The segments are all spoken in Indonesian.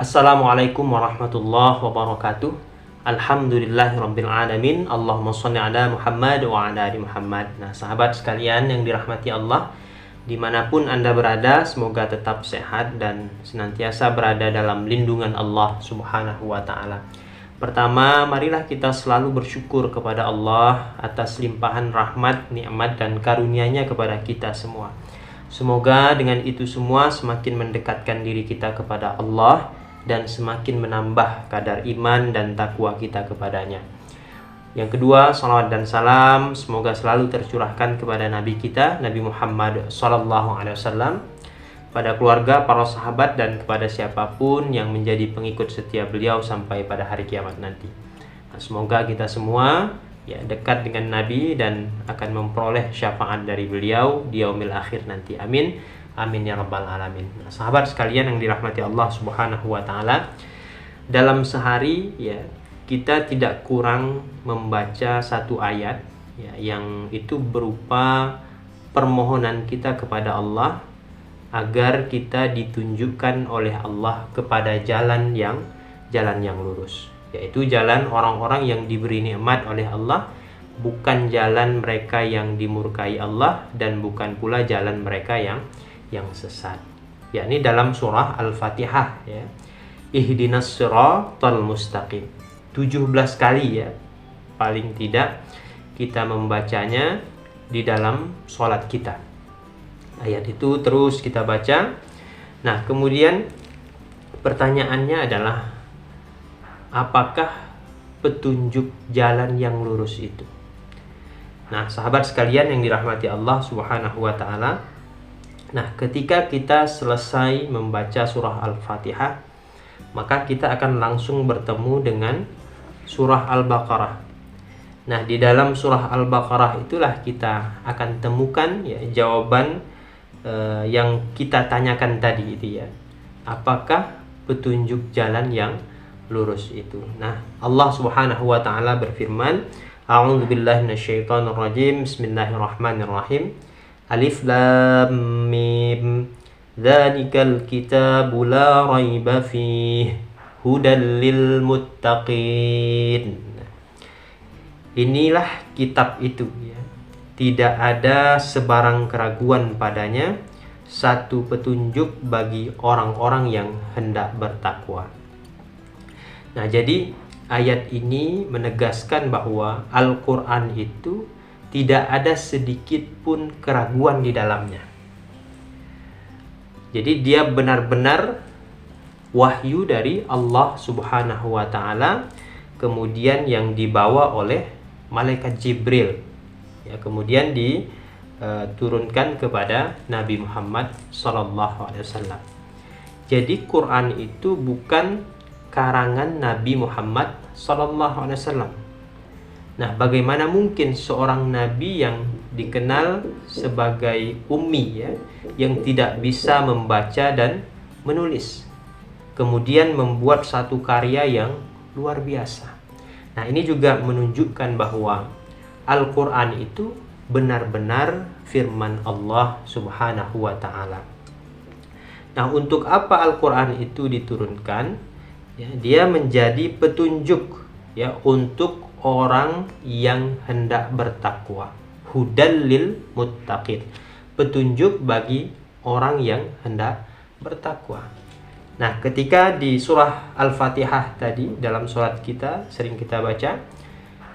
Assalamualaikum warahmatullahi wabarakatuh. Alhamdulillahirabbil alamin. Allahumma shalli ala Muhammad wa ala ali Muhammad. Nah, sahabat sekalian yang dirahmati Allah, dimanapun Anda berada, semoga tetap sehat dan senantiasa berada dalam lindungan Allah Subhanahu wa ta'ala. Pertama, marilah kita selalu bersyukur kepada Allah atas limpahan rahmat, nikmat dan karunia-Nya kepada kita semua. Semoga dengan itu semua semakin mendekatkan diri kita kepada Allah dan semakin menambah kadar iman dan takwa kita kepadanya. Yang kedua, salawat dan salam semoga selalu tercurahkan kepada Nabi kita, Nabi Muhammad SAW, pada keluarga, para sahabat, dan kepada siapapun yang menjadi pengikut setia beliau sampai pada hari kiamat nanti. Nah, semoga kita semua dekat dengan Nabi dan akan memperoleh syafaat dari beliau di yaumil akhir nanti. Amin. Amin ya rabbal alamin. Nah, sahabat sekalian yang dirahmati Allah Subhanahu wa ta'ala, dalam sehari kita tidak kurang membaca satu ayat yang itu berupa permohonan kita kepada Allah agar kita ditunjukkan oleh Allah kepada jalan yang lurus, yaitu jalan orang-orang yang diberi nikmat oleh Allah, bukan jalan mereka yang dimurkai Allah dan bukan pula jalan mereka yang sesat. Yakni dalam surah Al-Fatihah, Ihdinas siratal mustaqim. 17 kali paling tidak kita membacanya di dalam sholat kita. Ayat itu terus kita baca. Nah, kemudian pertanyaannya adalah, apakah petunjuk jalan yang lurus itu? Nah, sahabat sekalian yang dirahmati Allah Subhanahu wa ta'ala, nah, ketika kita selesai membaca surah Al-Fatihah, maka kita akan langsung bertemu dengan surah Al-Baqarah. Nah, di dalam surah Al-Baqarah itulah kita akan temukan jawaban yang kita tanyakan tadi itu apakah petunjuk jalan yang lurus itu. Nah, Allah Subhanahu wa ta'ala berfirman, A'udzubillahi minasyaitonir rajim. Bismillahirrahmanirrahim. Alif lam mim. Dzalikal kitabu la raiba fihi hudal lil muttaqin. Inilah kitab itu tidak ada sebarang keraguan padanya, satu petunjuk bagi orang-orang yang hendak bertakwa. Nah, jadi ayat ini menegaskan bahwa Al-Quran itu tidak ada sedikit pun keraguan di dalamnya. Jadi dia benar-benar wahyu dari Allah Subhanahu wa ta'ala, kemudian yang dibawa oleh malaikat Jibril, kemudian diturunkan kepada Nabi Muhammad SAW. Jadi Quran itu bukan karangan Nabi Muhammad SAW. Nah, bagaimana mungkin seorang nabi yang dikenal sebagai ummi yang tidak bisa membaca dan menulis, kemudian membuat satu karya yang luar biasa. Nah, ini juga menunjukkan bahwa Al-Quran itu benar-benar firman Allah Subhanahu wa ta'ala. Nah, untuk apa Al-Quran itu diturunkan? Dia menjadi petunjuk untuk orang yang hendak bertakwa. Hudal lil muttaqin. Petunjuk bagi orang yang hendak bertakwa. Nah, ketika di surah Al-Fatihah tadi, dalam sholat kita sering kita baca,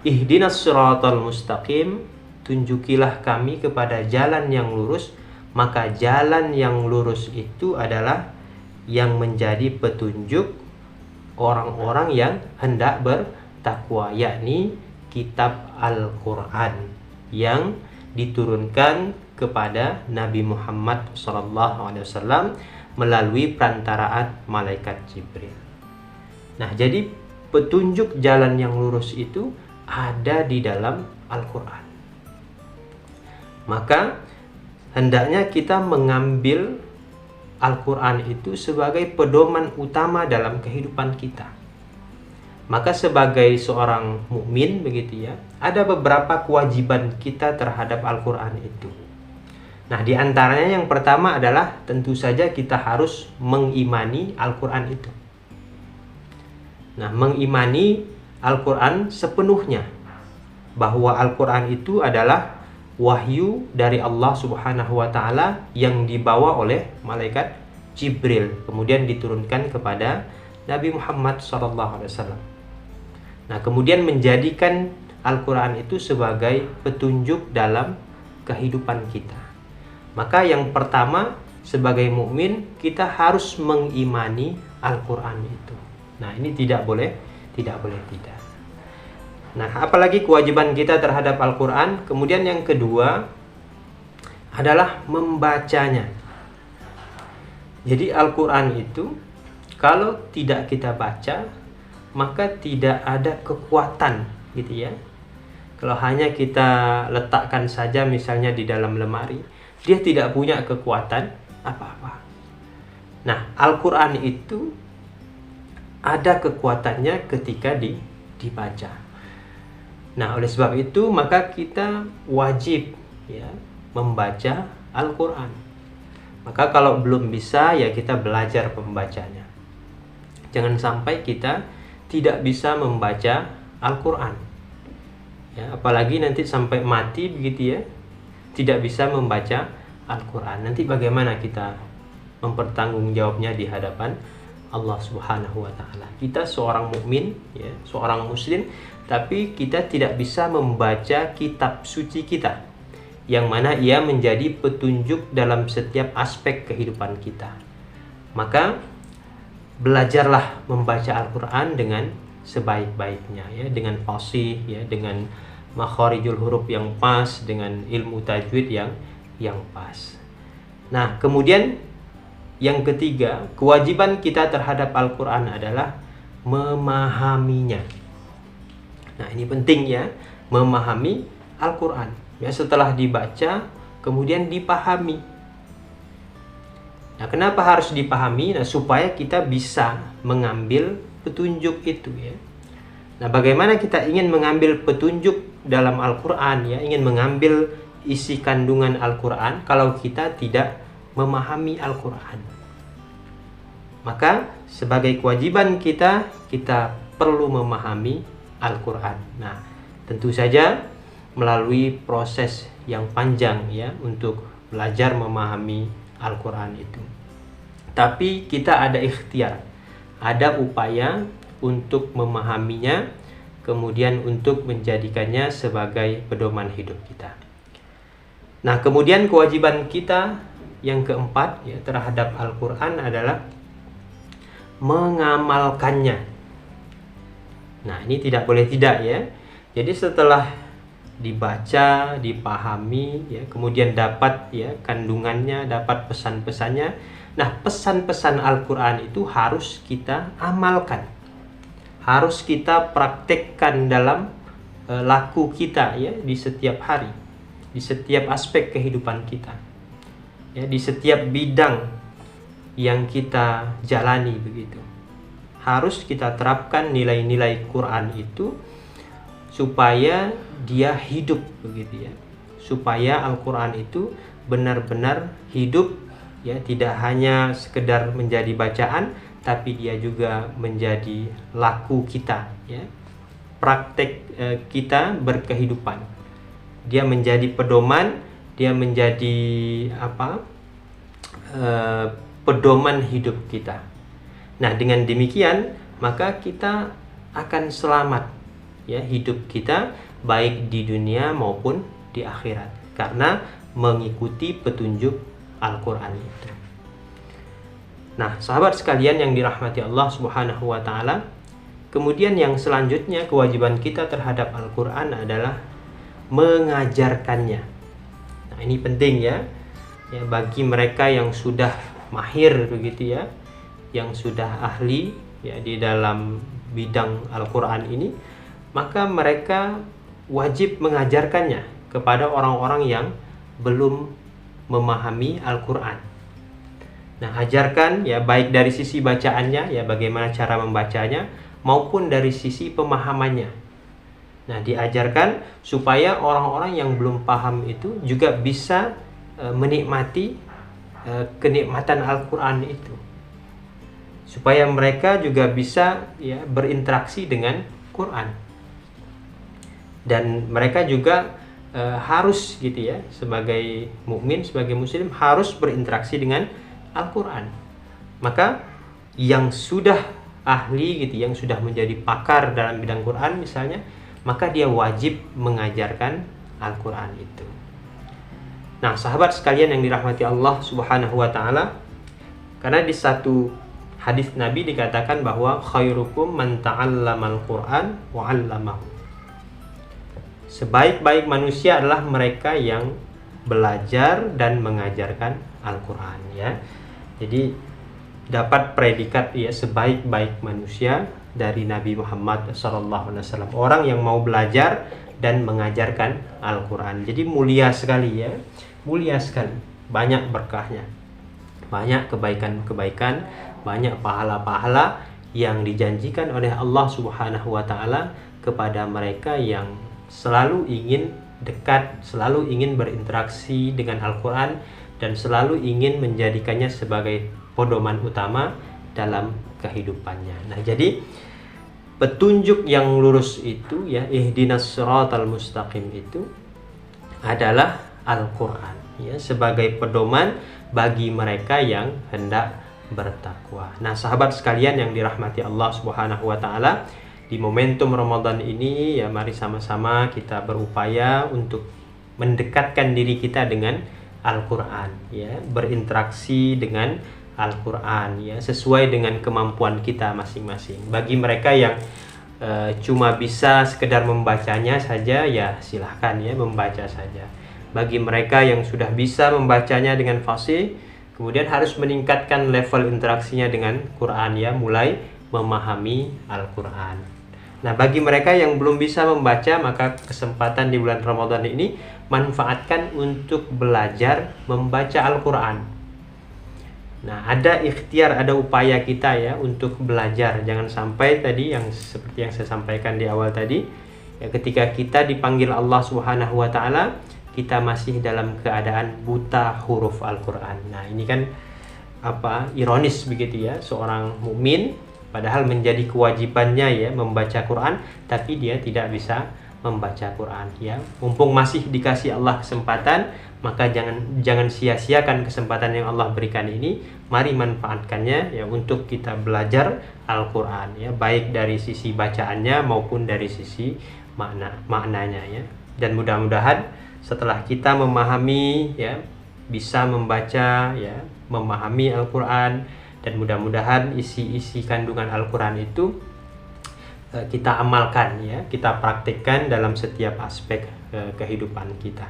Ihdinas siratal mustaqim, tunjukilah kami kepada jalan yang lurus, maka jalan yang lurus itu adalah yang menjadi petunjuk orang-orang yang hendak bertakwa, yakni kitab Al-Quran yang diturunkan kepada Nabi Muhammad SAW melalui perantaraan malaikat Jibril. Nah, jadi petunjuk jalan yang lurus itu ada di dalam Al-Quran. Maka hendaknya kita mengambil Al-Quran itu sebagai pedoman utama dalam kehidupan kita. Maka sebagai seorang mukmin ada beberapa kewajiban kita terhadap Al-Quran itu. Nah, di antaranya yang pertama adalah tentu saja kita harus mengimani Al-Quran itu. Nah, mengimani Al-Quran sepenuhnya, bahwa Al-Quran itu adalah wahyu dari Allah Subhanahu wa Ta'ala yang dibawa oleh malaikat Jibril, kemudian diturunkan kepada Nabi Muhammad SAW. Nah, kemudian menjadikan Al-Quran itu sebagai petunjuk dalam kehidupan kita. Maka yang pertama, sebagai mukmin kita harus mengimani Al-Quran itu. Nah, ini tidak boleh tidak. Nah, apalagi kewajiban kita terhadap Al-Quran. Kemudian yang kedua adalah membacanya. Jadi Al-Quran itu kalau tidak kita baca, maka tidak ada kekuatan gitu ya. Kalau hanya kita letakkan saja misalnya di dalam lemari, dia tidak punya kekuatan apa-apa. Nah, Al-Quran itu ada kekuatannya ketika dibaca. Nah, oleh sebab itu maka kita wajib ya membaca Al-Quran. Maka kalau belum bisa ya kita belajar pembacanya. Jangan sampai kita tidak bisa membaca Al-Quran. Ya, apalagi nanti sampai mati begitu ya, tidak bisa membaca Al-Quran. Nanti bagaimana kita mempertanggungjawabnya di hadapan Allah Subhanahu wa Ta'ala? Kita seorang mukmin, ya, seorang muslim, tapi kita tidak bisa membaca kitab suci kita, yang mana ia menjadi petunjuk dalam setiap aspek kehidupan kita. Maka belajarlah membaca Al-Quran dengan sebaik-baiknya, ya, dengan fasih, ya, dengan makharijul huruf yang pas, dengan ilmu tajwid yang pas. Nah, kemudian yang ketiga, kewajiban kita terhadap Al-Quran adalah memahaminya. Nah, ini penting ya, memahami Al-Quran. Ya, setelah dibaca, kemudian dipahami. Nah, kenapa harus dipahami? Nah, supaya kita bisa mengambil petunjuk itu ya. Nah, bagaimana kita ingin mengambil petunjuk dalam Al-Quran ya, ingin mengambil isi kandungan Al-Quran kalau kita tidak memahami Al-Quran? Maka sebagai kewajiban kita perlu memahami Al-Quran. Nah, tentu saja melalui proses yang panjang ya untuk belajar memahami Al-Quran itu. Tapi kita ada ikhtiar, ada upaya untuk memahaminya, kemudian untuk menjadikannya sebagai pedoman hidup kita. Nah, kemudian kewajiban kita yang keempat ya terhadap Al-Quran adalah mengamalkannya. Nah, ini tidak boleh tidak ya. Jadi setelah dibaca, dipahami ya, kemudian dapat ya kandungannya, dapat pesan-pesannya. Nah, pesan-pesan Al-Quran itu harus kita amalkan, harus kita praktekkan dalam laku kita ya, di setiap hari, di setiap aspek kehidupan kita ya, di setiap bidang yang kita jalani begitu. Harus kita terapkan nilai-nilai Quran itu supaya dia hidup begitu ya, supaya Al-Quran itu benar-benar hidup ya, tidak hanya sekedar menjadi bacaan, tapi dia juga menjadi laku kita ya, praktek kita berkehidupan. Dia menjadi pedoman, dia menjadi pedoman hidup kita. Nah, dengan demikian maka kita akan selamat ya, hidup kita baik di dunia maupun di akhirat, karena mengikuti petunjuk Al-Quran itu. Nah, sahabat sekalian yang dirahmati Allah Subhanahu wa Ta'ala, kemudian yang selanjutnya kewajiban kita terhadap Al-Quran adalah mengajarkannya. Nah, ini penting ya, bagi mereka yang sudah mahir begitu ya, yang sudah ahli ya di dalam bidang Al-Quran ini, maka mereka wajib mengajarkannya kepada orang-orang yang belum memahami Al-Quran. Nah, ajarkan ya, baik dari sisi bacaannya ya, bagaimana cara membacanya, maupun dari sisi pemahamannya. Nah, diajarkan supaya orang-orang yang belum paham itu juga bisa menikmati kenikmatan Al-Quran itu. supaya mereka juga bisa ya berinteraksi dengan Quran. Dan mereka juga harus gitu ya, sebagai mukmin, sebagai muslim harus berinteraksi dengan Al-Quran. Maka yang sudah ahli gitu, yang sudah menjadi pakar dalam bidang Quran misalnya, maka dia wajib mengajarkan Al-Quran itu. Nah, sahabat sekalian yang dirahmati Allah Subhanahu wa taala, karena di satu hadis Nabi dikatakan bahwa khairukum man ta'allamal Qur'an wa 'allamahu. Sebaik-baik manusia adalah mereka yang belajar dan mengajarkan Al-Quran ya. Jadi dapat predikat ya sebaik-baik manusia dari Nabi Muhammad SAW, orang yang mau belajar dan mengajarkan Al-Quran. Jadi mulia sekali ya, mulia sekali, banyak berkahnya, banyak kebaikan-kebaikan, banyak pahala-pahala yang dijanjikan oleh Allah Subhanahu wa taala kepada mereka yang selalu ingin dekat, selalu ingin berinteraksi dengan Al-Quran, dan selalu ingin menjadikannya sebagai pedoman utama dalam kehidupannya. Nah, jadi petunjuk yang lurus itu ya, ihdinas siratal mustaqim, itu adalah Al-Quran ya, sebagai pedoman bagi mereka yang hendak bertakwa. Nah, sahabat sekalian yang dirahmati Allah Subhanahu wa taala, di momentum Ramadan ini ya, mari sama-sama kita berupaya untuk mendekatkan diri kita dengan Al-Quran ya, berinteraksi dengan Al-Quran ya, sesuai dengan kemampuan kita masing-masing. Bagi mereka yang cuma bisa sekedar membacanya saja, ya silahkan ya, membaca saja. Bagi mereka yang sudah bisa membacanya dengan fasih, kemudian harus meningkatkan level interaksinya dengan Quran ya, mulai memahami Al-Quran. Nah, bagi mereka yang belum bisa membaca, maka kesempatan di bulan Ramadan ini manfaatkan untuk belajar membaca Al-Quran. Nah, ada ikhtiar, ada upaya kita ya untuk belajar. Jangan sampai tadi yang seperti yang saya sampaikan di awal tadi ya, ketika kita dipanggil Allah Subhanahu wa taala, kita masih dalam keadaan buta huruf Al-Quran. Nah, ini kan ironis begitu ya, seorang mukmin padahal menjadi kewajibannya ya membaca Quran, tapi dia tidak bisa membaca Quran ya. Mumpung masih dikasih Allah kesempatan, maka jangan sia-siakan kesempatan yang Allah berikan ini. Mari manfaatkannya ya untuk kita belajar Al-Quran ya, baik dari sisi bacaannya maupun dari sisi maknanya ya. Dan mudah-mudahan setelah kita memahami ya, bisa membaca ya, memahami Al-Quran, dan mudah-mudahan isi-isi kandungan Al-Quran itu kita amalkan ya, kita praktikkan dalam setiap aspek kehidupan kita.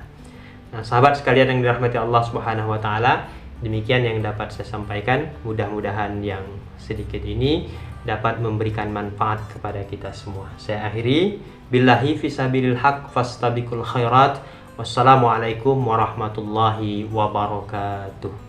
Nah, sahabat sekalian yang dirahmati Allah Subhanahu wa taala, demikian yang dapat saya sampaikan. Mudah-mudahan yang sedikit ini dapat memberikan manfaat kepada kita semua. Saya akhiri, billahi fisabilil haq fastabiqul khairat. Wassalamualaikum warahmatullahi wabarakatuh.